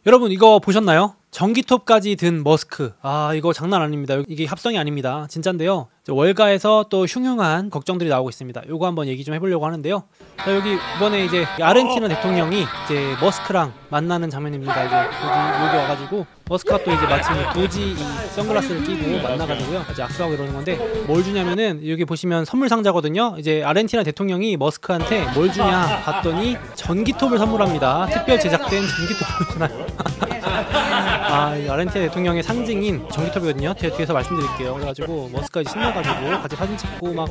여러분 이거 보셨나요? 전기톱까지 든 머스크. 아, 이거 장난 아닙니다. 이게 합성이 아닙니다. 진짠데요. 월가에서 또 흉흉한 걱정들이 나오고 있습니다. 요거 한번 얘기 좀 해보려고 하는데요. 자, 여기 이번에 이제 아르헨티나 대통령이 이제 머스크랑 만나는 장면입니다. 이제 여기 와가지고 머스크가 또 이제 마침 도지 이 선글라스를 끼고 만나가지고요. 이제 악수하고 이러는 건데 뭘 주냐면은 여기 보시면 선물 상자거든요. 이제 아르헨티나 대통령이 머스크한테 뭘 주냐 봤더니 전기톱을 선물합니다. 특별 제작된 전기톱을 주나요? 아, 이 아르헨티나 대통령의 상징인 전기톱이거든요. 뒤에서 말씀드릴게요. 그래가지고 머스크가 이제 신나가지고 같이 사진 찍고 막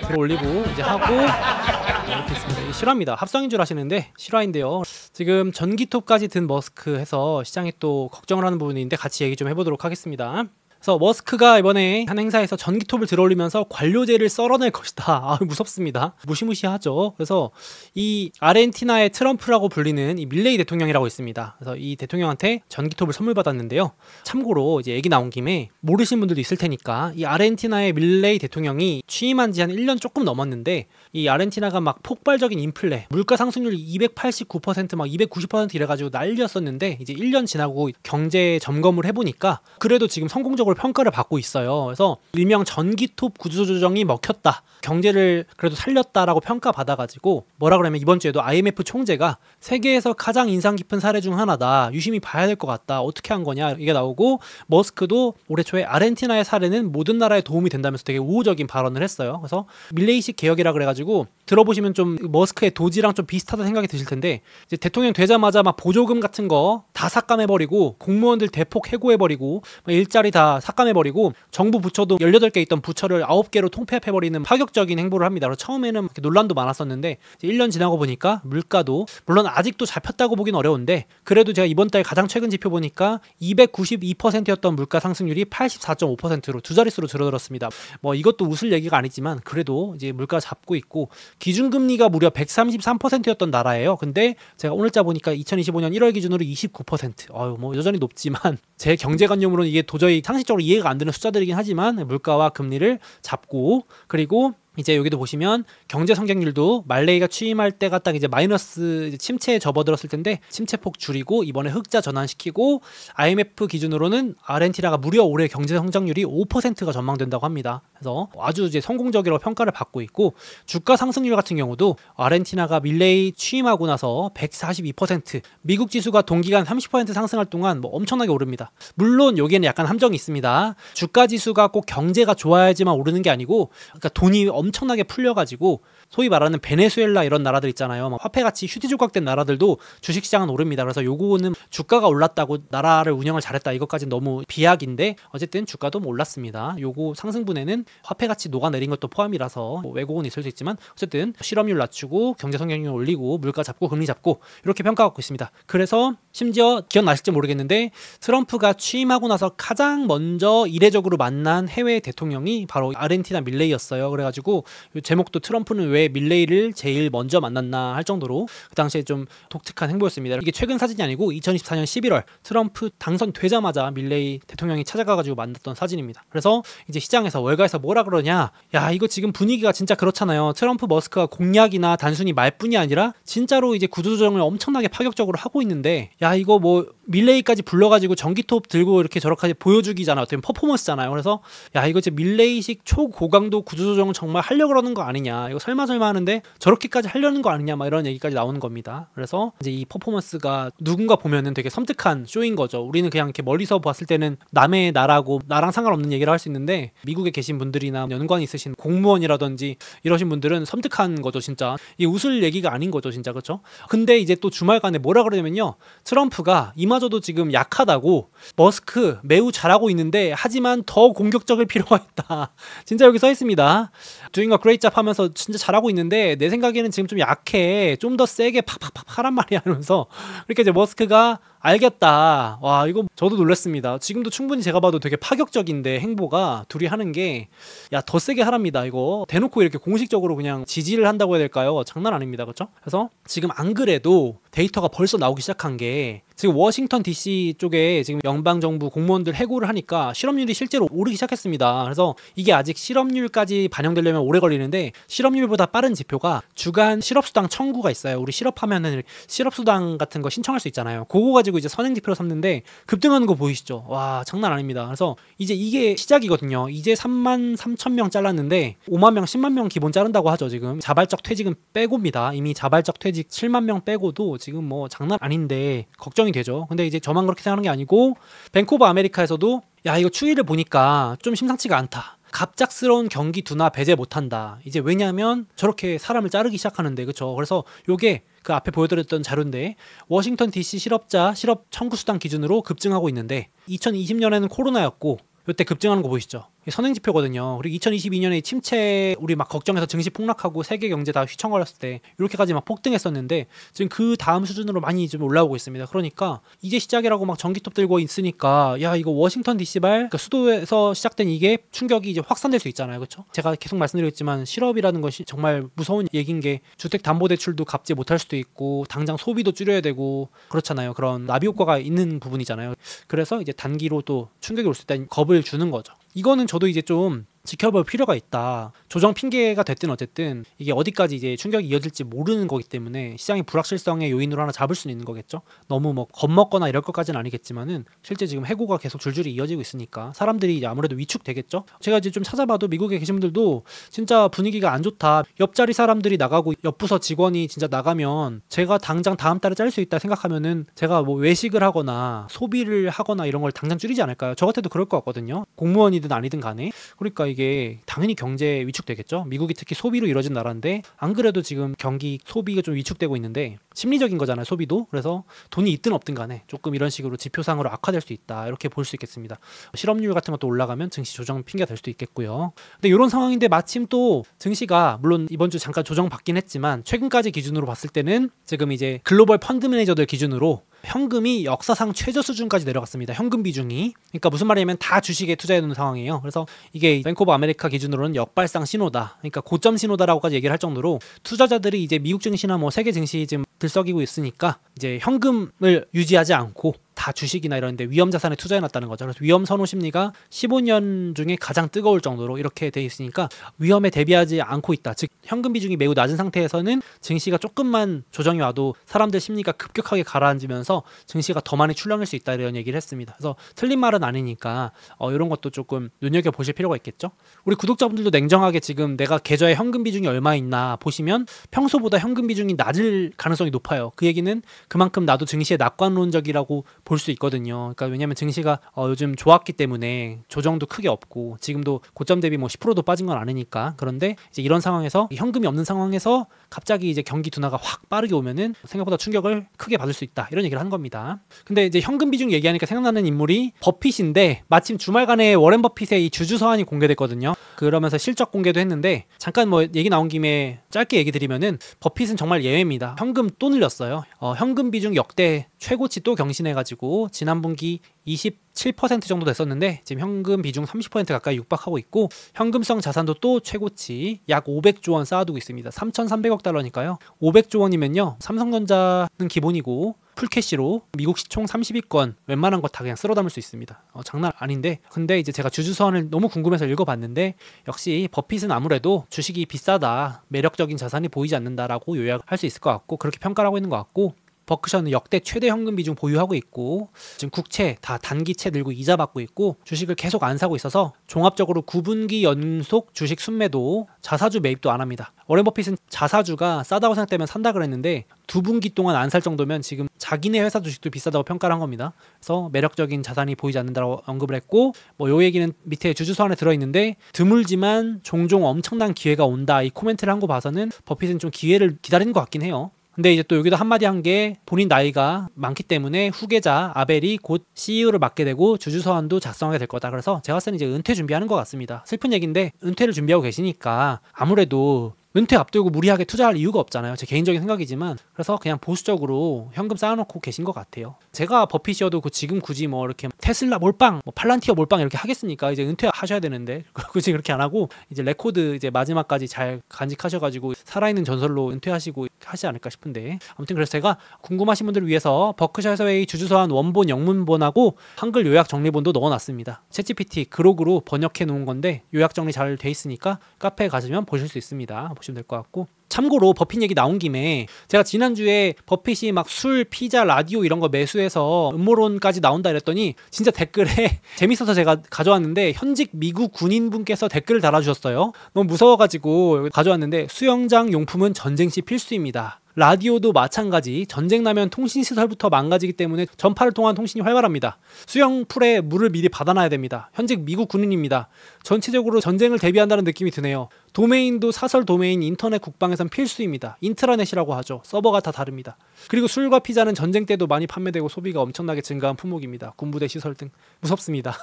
글 올리고 이제 하고 이렇게 있습니다. 실화입니다. 합성인 줄 아시는데 실화인데요. 지금 전기톱까지 든 머스크 해서 시장에 또 걱정을 하는 부분이 있는데 같이 얘기 좀 해보도록 하겠습니다. 그래서 머스크가 이번에 한 행사에서 전기톱을 들어올리면서 관료제를 썰어낼 것이다. 아, 무섭습니다. 무시무시하죠. 그래서 이 아르헨티나의 트럼프라고 불리는 이 밀레이 대통령이라고 있습니다. 그래서 이 대통령한테 전기톱을 선물 받았는데요. 참고로 이제 얘기 나온 김에 모르시는 분들도 있을 테니까 이 아르헨티나의 밀레이 대통령이 취임한 지 한 1년 조금 넘었는데 이 아르헨티나가 막 폭발적인 인플레, 물가 상승률이 289% 막 290% 이래가지고 난리였었는데 이제 1년 지나고 경제 점검을 해보니까 그래도 지금 성공적으로 평가를 받고 있어요. 그래서 일명 전기톱 구조조정이 먹혔다. 경제를 그래도 살렸다라고 평가받아가지고 뭐라 그러면 이번 주에도 IMF 총재가 세계에서 가장 인상 깊은 사례 중 하나다. 유심히 봐야 될 것 같다. 어떻게 한 거냐 이게 나오고 머스크도 올해 초에 아르헨티나의 사례는 모든 나라에 도움이 된다면서 되게 우호적인 발언을 했어요. 그래서 밀레이식 개혁이라 그래가지고 들어보시면 좀 머스크의 도지랑 좀 비슷하다 생각이 드실 텐데 이제 대통령 되자마자 막 보조금 같은 거 다 삭감해버리고 공무원들 대폭 해고해버리고 일자리 다 삭감해버리고 정부 부처도 18개 있던 부처를 9개로 통폐합해버리는 파격적인 행보를 합니다. 그래서 처음에는 논란도 많았었는데 1년 지나고 보니까 물가도 물론 아직도 잡혔다고 보긴 어려운데 그래도 제가 이번 달 가장 최근 지표 보니까 292%였던 물가 상승률이 84.5%로 두 자릿수로 줄어들었습니다. 뭐 이것도 웃을 얘기가 아니지만 그래도 이제 물가 잡고 있고 기준금리가 무려 133%였던 나라예요. 근데 제가 오늘자 보니까 2025년 1월 기준으로 29%. 아유, 뭐 여전히 높지만 제 경제관념으로는 이게 도저히 상식적으로 이해가 안 되는 숫자들이긴 하지만 물가와 금리를 잡고 그리고 이제 여기도 보시면 경제 성장률도 말레이가 취임할 때가 딱 이제 마이너스 침체에 접어들었을 텐데 침체폭 줄이고 이번에 흑자 전환시키고 IMF 기준으로는 아르헨티나가 무려 올해 경제 성장률이 5%가 전망된다고 합니다. 그래서 아주 이제 성공적이라고 평가를 받고 있고 주가 상승률 같은 경우도 아르헨티나가 밀레이 취임하고 나서 142%, 미국 지수가 동기간 30% 상승할 동안 뭐 엄청나게 오릅니다. 물론 여기에는 약간 함정이 있습니다. 주가 지수가 꼭 경제가 좋아야지만 오르는 게 아니고 그러니까 돈이 엄청나게 풀려가지고 소위 말하는 베네수엘라 이런 나라들 있잖아요. 막 화폐같이 휴지 조각된 나라들도 주식시장은 오릅니다. 그래서 요거는 주가가 올랐다고 나라를 운영을 잘했다 이것까지는 너무 비약인데 어쨌든 주가도 올랐습니다. 요거 상승분에는 화폐같이 녹아내린 것도 포함이라서 뭐 왜곡은 있을 수 있지만 어쨌든 실업률 낮추고 경제 성장률 올리고 물가 잡고 금리 잡고 이렇게 평가받고 있습니다. 그래서 심지어 기억나실지 모르겠는데 트럼프가 취임하고 나서 가장 먼저 이례적으로 만난 해외 대통령이 바로 아르헨티나 밀레이였어요. 그래가지고 제목도 트럼프는 왜 밀레이를 제일 먼저 만났나 할 정도로 그 당시에 좀 독특한 행보였습니다. 이게 최근 사진이 아니고 2024년 11월 트럼프 당선되자마자 밀레이 대통령이 찾아가가지고 만났던 사진입니다. 그래서 이제 시장에서 월가에서 뭐라 그러냐, 야 이거 지금 분위기가 진짜 그렇잖아요. 트럼프 머스크가 공약이나 단순히 말뿐이 아니라 진짜로 이제 구조조정을 엄청나게 파격적으로 하고 있는데 야 이거 뭐 밀레이까지 불러가지고 전기톱 들고 이렇게 저렇게 보여주기잖아. 어떻게 퍼포먼스잖아요. 그래서 야 이거 진짜 밀레이식 초고강도 구조조정을 정말 하려고 그러는 거 아니냐, 이거 설마 하는데 저렇게까지 하려는 거 아니냐 막 이런 얘기까지 나오는 겁니다. 그래서 이제 이 퍼포먼스가 누군가 보면은 되게 섬뜩한 쇼인 거죠. 우리는 그냥 이렇게 멀리서 봤을 때는 남의 나라고 나랑 상관없는 얘기를 할 수 있는데 미국에 계신 분들이나 연관이 있으신 공무원이라든지 이러신 분들은 섬뜩한 거죠. 진짜 이게 웃을 얘기가 아닌 거죠. 진짜 그렇죠? 근데 이제 또 주말간에 뭐라 그러냐면요, 트럼프가 이마저도 지금 약하다고 머스크 매우 잘하고 있는데 하지만 더 공격적일 필요가 있다. 진짜 여기 써 있습니다. Doing a great job 하면서 진짜 잘하고 있는데 내 생각에는 지금 좀 약해. 좀 더 세게 팍팍팍 하란 말이야 하면서 이렇게 이제 머스크가 알겠다. 와 이거 저도 놀랐습니다. 지금도 충분히 제가 봐도 되게 파격적인데 행보가 둘이 하는 게 야 더 세게 하랍니다. 이거 대놓고 이렇게 공식적으로 그냥 지지를 한다고 해야 될까요? 장난 아닙니다. 그렇죠? 그래서 지금 안 그래도 데이터가 벌써 나오기 시작한 게 지금 워싱턴 DC 쪽에 지금 연방정부 공무원들 해고를 하니까 실업률이 실제로 오르기 시작했습니다. 그래서 이게 아직 실업률까지 반영되려면 오래 걸리는데 실업률보다 빠른 지표가 주간 실업수당 청구가 있어요. 우리 실업하면은 실업수당 같은 거 신청할 수 있잖아요. 그거 가지고 이제 선행지표로 삼는데 급등하는 거 보이시죠? 와, 장난 아닙니다. 그래서 이제 이게 시작이거든요. 이제 33,000명 잘랐는데 5만 명, 10만 명 기본 자른다고 하죠. 지금 자발적 퇴직은 빼고입니다. 이미 자발적 퇴직 7만 명 빼고도 지금 뭐 장난 아닌데 걱정이 되죠. 근데 이제 저만 그렇게 생각하는 게 아니고 밴크 오브 아메리카에서도 야, 이거 추이를 보니까 좀 심상치가 않다. 갑작스러운 경기 둔화 배제 못한다. 이제 왜냐하면 저렇게 사람을 자르기 시작하는데, 그렇죠? 그래서 요게 그 앞에 보여드렸던 자료인데 워싱턴 DC 실업자 실업 청구 수당 기준으로 급증하고 있는데 2020년에는 코로나였고 이때 급증하는 거 보이시죠? 선행지표거든요. 그리고 2022년에 침체 우리 막 걱정해서 증시 폭락하고 세계 경제 다 휘청거렸을 때 이렇게까지 막 폭등했었는데 지금 그 다음 수준으로 많이 좀 올라오고 있습니다. 그러니까 이제 시작이라고 막 전기톱 들고 있으니까 야, 이거 워싱턴 DC발 그러니까 수도에서 시작된 이게 충격이 이제 확산될 수 있잖아요. 그렇죠? 제가 계속 말씀드렸지만 실업이라는 것이 정말 무서운 얘기인 게 주택담보대출도 갚지 못할 수도 있고 당장 소비도 줄여야 되고 그렇잖아요. 그런 나비 효과가 있는 부분이잖아요. 그래서 이제 단기로 또 충격이 올 수 있다는 겁을 주는 거죠. 이거는 저도 이제 좀 지켜볼 필요가 있다. 조정 핑계가 됐든 어쨌든 이게 어디까지 이제 충격이 이어질지 모르는 거기 때문에 시장의 불확실성의 요인으로 하나 잡을 수는 있는 거겠죠. 너무 뭐 겁먹거나 이럴 것까지는 아니겠지만은 실제 지금 해고가 계속 줄줄이 이어지고 있으니까 사람들이 이제 아무래도 위축되겠죠. 제가 이제 좀 찾아봐도 미국에 계신 분들도 진짜 분위기가 안 좋다. 옆자리 사람들이 나가고 옆부서 직원이 진짜 나가면 제가 당장 다음 달에 잘릴 수 있다 생각하면은 제가 뭐 외식을 하거나 소비를 하거나 이런 걸 당장 줄이지 않을까요? 저 같아도 그럴 것 같거든요. 공무원이든 아니든 간에. 그러니까 이게 당연히 경제 위축되겠죠. 미국이 특히 소비로 이루어진 나라인데 안 그래도 지금 경기 소비가 좀 위축되고 있는데 심리적인 거잖아요. 소비도. 그래서 돈이 있든 없든 간에 조금 이런 식으로 지표상으로 악화될 수 있다. 이렇게 볼 수 있겠습니다. 실업률 같은 것도 올라가면 증시 조정 핑계가 될 수도 있겠고요. 근데 이런 상황인데 마침 또 증시가 물론 이번 주 잠깐 조정 받긴 했지만 최근까지 기준으로 봤을 때는 지금 이제 글로벌 펀드 매니저들 기준으로 현금이 역사상 최저 수준까지 내려갔습니다. 현금 비중이. 그러니까 무슨 말이냐면 다 주식에 투자해 놓는 상황이에요. 그래서 이게 밴크 오브 아메리카 기준으로는 역발상 신호다. 그러니까 고점 신호다라고까지 얘기를 할 정도로 투자자들이 이제 미국 증시나 뭐 세계 증시 지금 들썩이고 있으니까 이제 현금을 유지하지 않고 다 주식이나 이런 데 위험 자산에 투자해놨다는 거죠. 그래서 위험 선호 심리가 15년 중에 가장 뜨거울 정도로 이렇게 돼 있으니까 위험에 대비하지 않고 있다. 즉 현금 비중이 매우 낮은 상태에서는 증시가 조금만 조정이 와도 사람들 심리가 급격하게 가라앉으면서 증시가 더 많이 출렁일 수 있다 이런 얘기를 했습니다. 그래서 틀린 말은 아니니까 이런 것도 조금 눈여겨보실 필요가 있겠죠. 우리 구독자분들도 냉정하게 지금 내가 계좌에 현금 비중이 얼마 있나 보시면 평소보다 현금 비중이 낮을 가능성이 높아요. 그 얘기는 그만큼 나도 증시에 낙관론적이라고 볼 수 있거든요. 그러니까 왜냐하면 증시가 요즘 좋았기 때문에 조정도 크게 없고 지금도 고점 대비 뭐 10%도 빠진 건 아니니까. 그런데 이제 이런 상황에서 현금이 없는 상황에서 갑자기 이제 경기 둔화가 확 빠르게 오면은 생각보다 충격을 크게 받을 수 있다 이런 얘기를 한 겁니다. 근데 이제 현금 비중 얘기하니까 생각나는 인물이 버핏인데 마침 주말간에 워렌 버핏의 이 주주 서한이 공개됐거든요. 그러면서 실적 공개도 했는데 잠깐 뭐 얘기 나온 김에 짧게 얘기 드리면은 버핏은 정말 예외입니다. 현금 또 늘렸어요. 현금 비중 역대 최고치 또 경신해가지고 지난 분기 27% 정도 됐었는데 지금 현금 비중 30% 가까이 육박하고 있고 현금성 자산도 또 최고치 약 500조 원 쌓아두고 있습니다. 3,300억 달러니까요. 500조 원이면요. 삼성전자는 기본이고 풀캐시로 미국 시총 30위권 웬만한 거 다 그냥 쓸어 담을 수 있습니다. 장난 아닌데 근데 이제 제가 주주서한을 너무 궁금해서 읽어봤는데 역시 버핏은 아무래도 주식이 비싸다 매력적인 자산이 보이지 않는다라고 요약할 수 있을 것 같고 그렇게 평가를 하고 있는 것 같고 버크셔는 역대 최대 현금 비중 보유하고 있고 지금 국채 다 단기채 들고 이자 받고 있고 주식을 계속 안 사고 있어서 종합적으로 9분기 연속 주식 순매도 자사주 매입도 안 합니다. 워렌 버핏은 자사주가 싸다고 생각되면 산다 그랬는데 2분기 동안 안 살 정도면 지금 자기네 회사 주식도 비싸다고 평가를 한 겁니다. 그래서 매력적인 자산이 보이지 않는다고 언급을 했고 뭐 요 얘기는 밑에 주주서한에 들어있는데 드물지만 종종 엄청난 기회가 온다 이 코멘트를 한 거 봐서는 버핏은 좀 기회를 기다리는 것 같긴 해요. 근데 이제 또 여기도 한마디 한 게 본인 나이가 많기 때문에 후계자 아벨이 곧 CEO를 맡게 되고 주주서한도 작성하게 될 거다. 그래서 제가 봤을 때는 이제 은퇴 준비하는 것 같습니다. 슬픈 얘기인데 은퇴를 준비하고 계시니까 아무래도 은퇴 앞두고 무리하게 투자할 이유가 없잖아요. 제 개인적인 생각이지만. 그래서 그냥 보수적으로 현금 쌓아놓고 계신 것 같아요. 제가 버핏이어도 지금 굳이 뭐 이렇게 테슬라 몰빵, 뭐 팔란티어 몰빵 이렇게 하겠습니까? 이제 은퇴하셔야 되는데 굳이 그렇게 안 하고 이제 레코드 이제 마지막까지 잘 간직하셔가지고 살아있는 전설로 은퇴하시고 하지 않을까 싶은데, 아무튼 그래서 제가 궁금하신 분들을 위해서 버크셔 해서웨이 주주서한 원본 영문본하고 한글 요약 정리본도 넣어놨습니다. 챗GPT 그록으로 번역해 놓은 건데 요약 정리 잘 돼 있으니까 카페에 가시면 보실 수 있습니다. 보시면 될 것 같고, 참고로 버핏 얘기 나온 김에 제가 지난주에 버핏이 막 술, 피자, 라디오 이런 거 매수해서 음모론까지 나온다 이랬더니 진짜 댓글에 재밌어서 제가 가져왔는데 현직 미국 군인분께서 댓글을 달아주셨어요. 너무 무서워가지고 가져왔는데, 수영장 용품은 전쟁 시 필수입니다. 라디오도 마찬가지. 전쟁 나면 통신시설부터 망가지기 때문에 전파를 통한 통신이 활발합니다. 수영풀에 물을 미리 받아놔야 됩니다. 현직 미국 군인입니다. 전체적으로 전쟁을 대비한다는 느낌이 드네요. 도메인도 사설 도메인 인터넷 국방에선 필수입니다. 인트라넷이라고 하죠. 서버가 다 다릅니다. 그리고 술과 피자는 전쟁 때도 많이 판매되고 소비가 엄청나게 증가한 품목입니다. 군부대 시설 등 무섭습니다.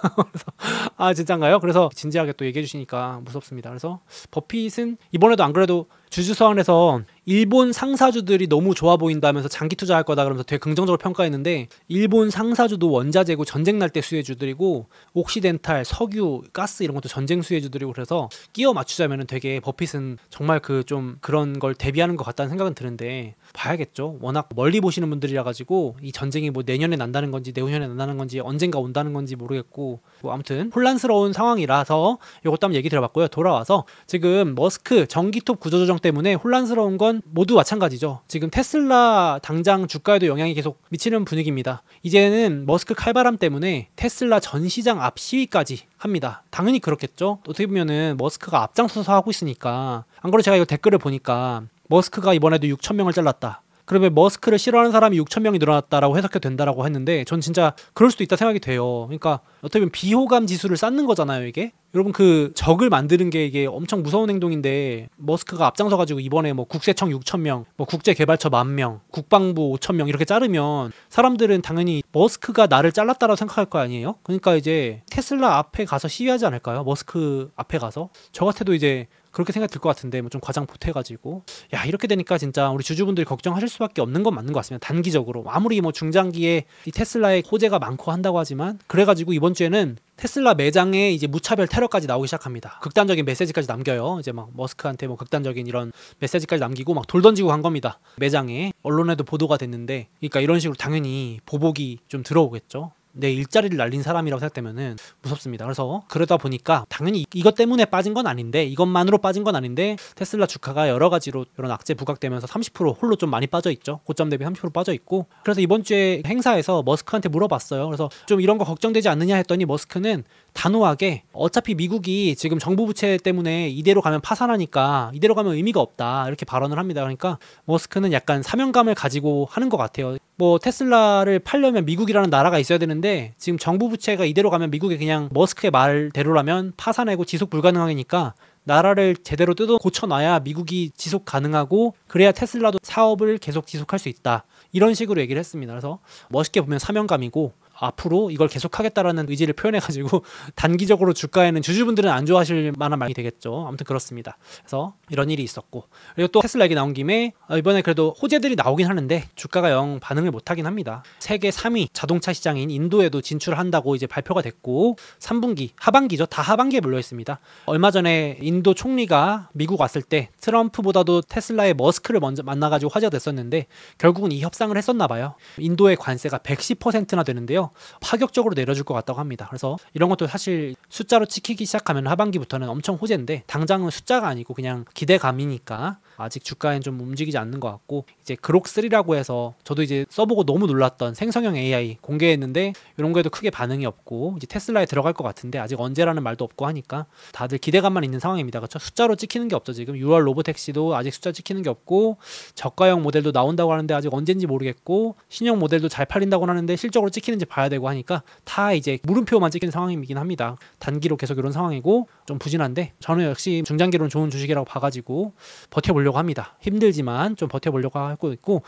그래서 진짠가요? 그래서 진지하게 또 얘기해 주시니까 무섭습니다. 그래서 버핏은 이번에도 안 그래도 주주서원에서 일본 상사주들이 너무 좋아 보인다면서 장기 투자할 거다 그러면서 되게 긍정적으로 평가했는데, 일본 상사주도 원자재고 전쟁 날 때 수혜주들이고 옥시덴탈, 석유, 가스 이런 것도 전쟁 수혜주들이고, 그래서 끼워 맞추자면은 되게 버핏은 정말 좀 그런 걸 대비하는 것 같다는 생각은 드는데, 봐야겠죠. 워낙 멀리 보시는 분들이라 가지고 이 전쟁이 뭐 내년에 난다는 건지 내후년에 난다는 건지 언젠가 온다는 건지 모르겠고, 뭐 아무튼 혼란스러운 상황이라서 이것도 한번 얘기 들어봤고요. 돌아와서 지금 머스크 전기톱 구조조정 때문에 혼란스러운 건 모두 마찬가지죠. 지금 테슬라 당장 주가에도 영향이 계속 미치는 분위기입니다. 이제는 머스크 칼바람 때문에 테슬라 전 시장 앞 시위까지 합니다. 당연히 그렇겠죠. 어떻게 보면은 머스크가 앞장서서 하고 있으니까. 안 그래도 제가 이거 댓글을 보니까 머스크가 이번에도 6,000명을 잘랐다. 그러면 머스크를 싫어하는 사람이 6,000명이 늘어났다라고 해석해도 된다라고 했는데, 전 진짜 그럴 수도 있다 생각이 돼요. 그러니까 어떻게 보면 비호감 지수를 쌓는 거잖아요, 이게. 여러분 적을 만드는 게 이게 엄청 무서운 행동인데, 머스크가 앞장서가지고 이번에 뭐 국세청 6,000명, 뭐 국제개발처 10,000명, 국방부 5,000명 이렇게 자르면 사람들은 당연히 머스크가 나를 잘랐다라고 생각할 거 아니에요? 그러니까 이제 테슬라 앞에 가서 시위하지 않을까요? 머스크 앞에 가서. 저 같아도 이제 그렇게 생각 들 것 같은데, 뭐 좀 과장 보태가지고. 야, 이렇게 되니까 진짜 우리 주주분들이 걱정하실 수밖에 없는 건 맞는 것 같습니다. 단기적으로 아무리 뭐 중장기에 이 테슬라의 호재가 많고 한다고 하지만, 그래가지고 이번 주에는 테슬라 매장에 이제 무차별 테러까지 나오기 시작합니다. 극단적인 메시지까지 남겨요. 이제 막 머스크한테 뭐 극단적인 이런 메시지까지 남기고 막 돌 던지고 한 겁니다. 매장에. 언론에도 보도가 됐는데, 그러니까 이런 식으로 당연히 보복이 좀 들어오겠죠. 내 일자리를 날린 사람이라고 생각되면은 무섭습니다. 그래서 그러다 보니까 당연히 이것 때문에 빠진 건 아닌데, 이것만으로 빠진 건 아닌데, 테슬라 주가가 여러 가지로 이런 악재 부각되면서 30% 홀로 좀 많이 빠져 있죠. 고점 대비 30% 빠져 있고. 그래서 이번 주에 행사에서 머스크한테 물어봤어요. 그래서 좀 이런 거 걱정되지 않느냐 했더니 머스크는 단호하게 어차피 미국이 지금 정부 부채 때문에 이대로 가면 파산하니까 이대로 가면 의미가 없다 이렇게 발언을 합니다. 그러니까 머스크는 약간 사명감을 가지고 하는 것 같아요. 뭐 테슬라를 팔려면 미국이라는 나라가 있어야 되는데, 지금 정부 부채가 이대로 가면 미국이 그냥 머스크의 말대로라면 파산하고 지속 불가능하니까 나라를 제대로 뜯어 고쳐놔야 미국이 지속 가능하고, 그래야 테슬라도 사업을 계속 지속할 수 있다. 이런 식으로 얘기를 했습니다. 그래서 멋있게 보면 사명감이고, 앞으로 이걸 계속하겠다라는 의지를 표현해가지고 단기적으로 주가에는 주주분들은 안 좋아하실 만한 말이 되겠죠. 아무튼 그렇습니다. 그래서 이런 일이 있었고, 그리고 또 테슬라 얘기 나온 김에 이번에 그래도 호재들이 나오긴 하는데 주가가 영 반응을 못하긴 합니다. 세계 3위 자동차 시장인 인도에도 진출한다고 이제 발표가 됐고, 3분기 하반기죠. 다 하반기에 몰려 있습니다. 얼마 전에 인도 총리가 미국 왔을 때 트럼프보다도 테슬라의 머스크를 먼저 만나가지고 화제가 됐었는데, 결국은 이 협상을 했었나 봐요. 인도의 관세가 110%나 되는데요, 파격적으로 내려줄 것 같다고 합니다. 그래서 이런 것도 사실 숫자로 찍히기 시작하면 하반기부터는 엄청 호재인데, 당장은 숫자가 아니고 그냥 기대감이니까 아직 주가엔 좀 움직이지 않는 것 같고, 이제 그록3라고 해서 저도 이제 써보고 너무 놀랐던 생성형 AI 공개했는데 이런 거에도 크게 반응이 없고, 이제 테슬라에 들어갈 것 같은데 아직 언제라는 말도 없고 하니까 다들 기대감만 있는 상황입니다. 그렇죠? 숫자로 찍히는 게 없죠. 지금 6월 로보택시도 아직 숫자 찍히는 게 없고, 저가형 모델도 나온다고 하는데 아직 언젠지 모르겠고, 신형 모델도 잘 팔린다고 하는데 실적으로 찍히는지 봐야 되고 하니까 다 이제 물음표만 찍히는 상황이긴 합니다. 단기로 계속 이런 상황이고 좀 부진한데, 저는 역시 중장기로는 좋은 주식이라고 봐가지고 버텨보려고 합니다. 힘들지만 좀 버텨보려고 하고 있고,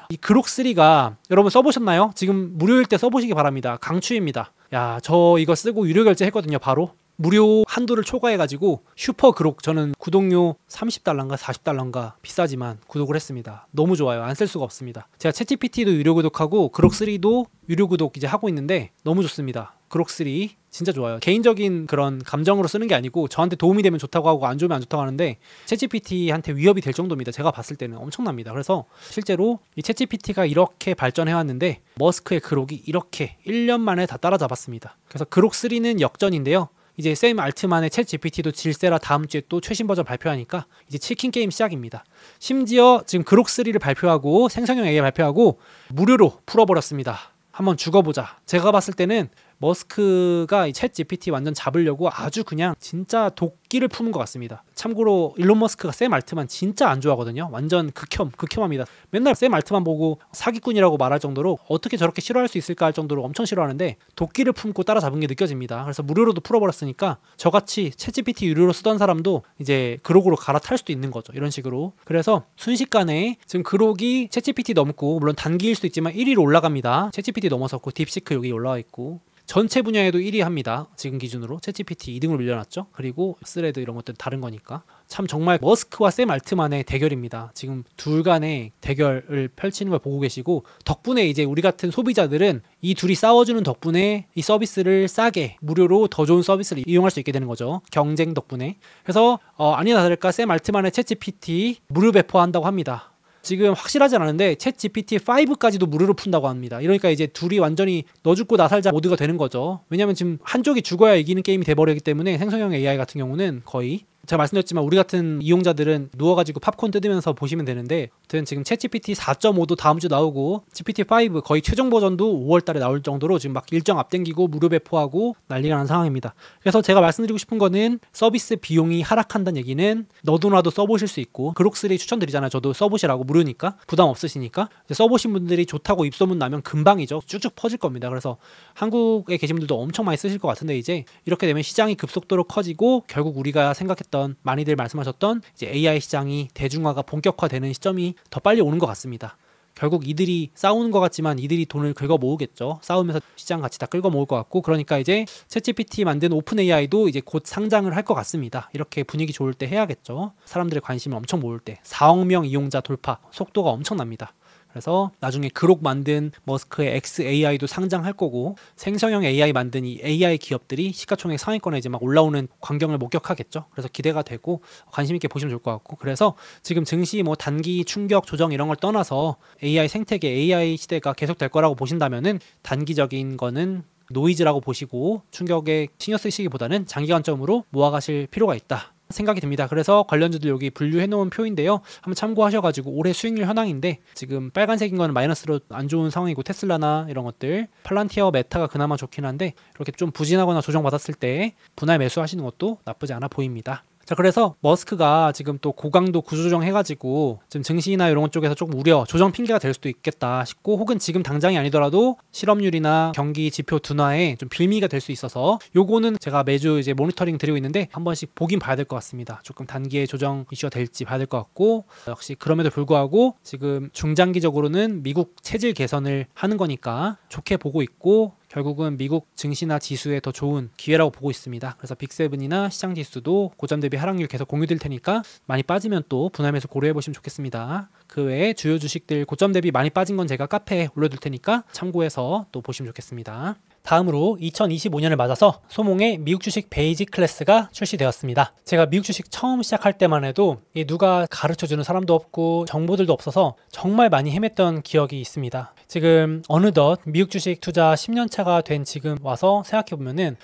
이 그록3가 여러분 써보셨나요? 지금 무료일 때 써보시기 바랍니다. 강추입니다. 야, 저 이거 쓰고 유료 결제 했거든요. 바로 무료 한도를 초과해가지고 슈퍼 그록, 저는 구독료 30달러인가 40달러인가 비싸지만 구독을 했습니다. 너무 좋아요. 안 쓸 수가 없습니다. 제가 챗GPT도 유료 구독하고 그록3도 유료 구독 이제 하고 있는데 너무 좋습니다. 그록3 진짜 좋아요. 개인적인 그런 감정으로 쓰는 게 아니고 저한테 도움이 되면 좋다고 하고 안 좋으면 안 좋다고 하는데 챗GPT한테 위협이 될 정도입니다. 제가 봤을 때는 엄청납니다. 그래서 실제로 이 챗GPT가 이렇게 발전해 왔는데 머스크의 그록이 이렇게 1년 만에 다 따라잡았습니다. 그래서 그록3는 역전인데요. 이제 샘 알트만의 챗GPT도 질세라 다음 주에 또 최신 버전 발표하니까 이제 치킨 게임 시작입니다. 심지어 지금 그록3를 발표하고 생성형 AI 발표하고 무료로 풀어버렸습니다. 한번 죽어보자. 제가 봤을 때는 머스크가 이 챗 GPT 완전 잡으려고 아주 그냥 진짜 도끼를 품은 것 같습니다. 참고로 일론 머스크가 샘 알트만 진짜 안 좋아하거든요. 완전 극혐합니다. 맨날 샘 알트만 보고 사기꾼이라고 말할 정도로 어떻게 저렇게 싫어할 수 있을까 할 정도로 엄청 싫어하는데 도끼를 품고 따라잡은 게 느껴집니다. 그래서 무료로도 풀어버렸으니까 저같이 챗 GPT 유료로 쓰던 사람도 이제 그록으로 갈아탈 수도 있는 거죠. 이런 식으로. 그래서 순식간에 지금 그록이 챗 GPT 넘고, 물론 단기일 수도 있지만 1위로 올라갑니다. 챗 GPT 넘어섰고 딥시크 여기 올라와 있고, 전체 분야에도 1위 합니다. 지금 기준으로 챗GPT 2등으로 밀려났죠. 그리고 스레드 이런 것들 다른 거니까 참 정말 머스크와 샘 알트만의 대결입니다. 지금 둘 간의 대결을 펼치는 걸 보고 계시고, 덕분에 이제 우리 같은 소비자들은 이 둘이 싸워주는 덕분에 이 서비스를 싸게 무료로 더 좋은 서비스를 이용할 수 있게 되는 거죠. 경쟁 덕분에. 그래서 아니나 다를까 샘 알트만의 챗GPT 무료 배포한다고 합니다. 지금 확실하지 않은데 챗 GPT-5까지도 무료로 푼다고 합니다. 이러니까 이제 둘이 완전히 너 죽고 나 살자 모드가 되는 거죠. 왜냐면 지금 한쪽이 죽어야 이기는 게임이 돼버리기 때문에 생성형 AI 같은 경우는 거의, 제가 말씀드렸지만 우리 같은 이용자들은 누워가지고 팝콘 뜯으면서 보시면 되는데, 아무튼 지금 챗GPT 4.5도 다음 주 나오고 GPT-5 거의 최종 버전도 5월 달에 나올 정도로 지금 막 일정 앞당기고 무료 배포하고 난리가 난 상황입니다. 그래서 제가 말씀드리고 싶은 거는 서비스 비용이 하락한다는 얘기는 너도 나도 써보실 수 있고, 그록3 추천드리잖아요. 저도 써보시라고, 무료니까 부담 없으시니까. 써보신 분들이 좋다고 입소문 나면 금방이죠. 쭉쭉 퍼질 겁니다. 그래서 한국에 계신 분들도 엄청 많이 쓰실 것 같은데, 이제 이렇게 되면 시장이 급속도로 커지고 결국 우리가 생각했던, 많이들 말씀하셨던 이제 AI 시장이 대중화가 본격화되는 시점이 더 빨리 오는 것 같습니다. 결국 이들이 싸우는 것 같지만 이들이 돈을 긁어 모으겠죠. 싸우면서 시장 같이 다 끌고 모을 것 같고, 그러니까 이제 챗GPT 만든 오픈 AI도 이제 곧 상장을 할 것 같습니다. 이렇게 분위기 좋을 때 해야겠죠. 사람들의 관심을 엄청 모을 때 4억 명 이용자 돌파 속도가 엄청납니다. 그래서 나중에 그록 만든 머스크의 XAI도 상장할 거고, 생성형 AI 만든 이 AI 기업들이 시가총액 상위권에 이제 막 올라오는 광경을 목격하겠죠. 그래서 기대가 되고 관심 있게 보시면 좋을 것 같고, 그래서 지금 증시 뭐 단기 충격 조정 이런 걸 떠나서 AI 생태계, AI 시대가 계속될 거라고 보신다면은 단기적인 거는 노이즈라고 보시고 충격에 신경 쓰시기보다는 장기 관점으로 모아가실 필요가 있다 생각이 듭니다. 그래서 관련주들 여기 분류해 놓은 표인데요. 한번 참고하셔가지고 올해 수익률 현황인데, 지금 빨간색인 거는 마이너스로 안 좋은 상황이고, 테슬라나 이런 것들, 팔란티어, 메타가 그나마 좋긴 한데 이렇게 좀 부진하거나 조정받았을 때 분할 매수하시는 것도 나쁘지 않아 보입니다. 자, 그래서 머스크가 지금 또 고강도 구조조정 해가지고 지금 증시나 이런 것 쪽에서 조금 우려, 조정 핑계가 될 수도 있겠다 싶고, 혹은 지금 당장이 아니더라도 실업률이나 경기 지표 둔화에 좀 빌미가 될 수 있어서 요거는 제가 매주 이제 모니터링 드리고 있는데 한 번씩 보긴 봐야 될 것 같습니다. 조금 단기의 조정 이슈가 될지 봐야 될 것 같고, 역시 그럼에도 불구하고 지금 중장기적으로는 미국 체질 개선을 하는 거니까 좋게 보고 있고, 결국은 미국 증시나 지수에 더 좋은 기회라고 보고 있습니다. 그래서 빅7이나 시장 지수도 고점 대비 하락률 계속 공유될 테니까 많이 빠지면 또 분할 매수 고려해 보시면 좋겠습니다. 그 외에 주요 주식들 고점 대비 많이 빠진 건 제가 카페에 올려둘 테니까 참고해서 또 보시면 좋겠습니다. 다음으로 2025년을 맞아서 소몽의 미국 주식 베이직 클래스가 출시되었습니다. 제가 미국 주식 처음 시작할 때만 해도 누가 가르쳐주는 사람도 없고 정보들도 없어서 정말 많이 헤맸던 기억이 있습니다. 지금 어느덧 미국 주식 투자 10년 차가 된 지금 와서 생각해보면은,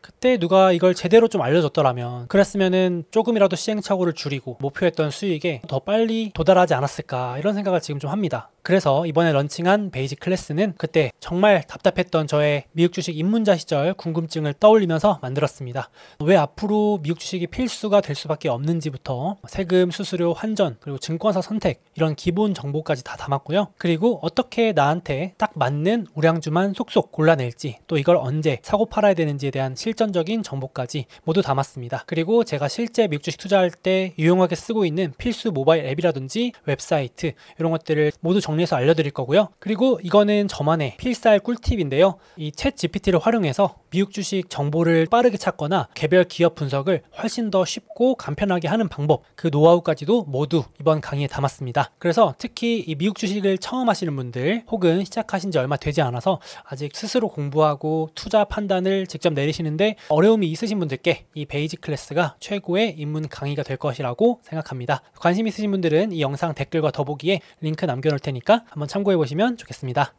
그때 누가 이걸 제대로 좀 알려줬더라면, 그랬으면은 조금이라도 시행착오를 줄이고 목표했던 수익에 더 빨리 도달하지 않았을까, 이런 생각을 지금 좀 합니다. 그래서 이번에 런칭한 베이직 클래스는 그때 정말 답답했던 저의 미국 주식 입문자 시절 궁금증을 떠올리면서 만들었습니다. 왜 앞으로 미국 주식이 필수가 될 수밖에 없는지부터 세금, 수수료, 환전, 그리고 증권사 선택, 이런 기본 정보까지 다 담았고요. 그리고 어떻게 나한테 딱 맞는 우량주만 속속 골라낼지, 또 이걸 언제 사고 팔아야 되는지에 대한 실전적인 정보까지 모두 담았습니다. 그리고 제가 실제 미국 주식 투자할 때 유용하게 쓰고 있는 필수 모바일 앱이라든지 웹사이트, 이런 것들을 모두 정리해서 알려드릴 거고요. 그리고 이거는 저만의 필살 꿀팁인데요. 이 챗 챗 GPT를 활용해서 미국 주식 정보를 빠르게 찾거나 개별 기업 분석을 훨씬 더 쉽고 간편하게 하는 방법, 그 노하우까지도 모두 이번 강의에 담았습니다. 그래서 특히 이 미국 주식을 처음 하시는 분들 혹은 시작하신 지 얼마 되지 않아서 아직 스스로 공부하고 투자 판단을 직접 내리시는데 어려움이 있으신 분들께 이 베이직 클래스가 최고의 입문 강의가 될 것이라고 생각합니다. 관심 있으신 분들은 이 영상 댓글과 더보기에 링크 남겨놓을 테니까 한번 참고해 보시면 좋겠습니다.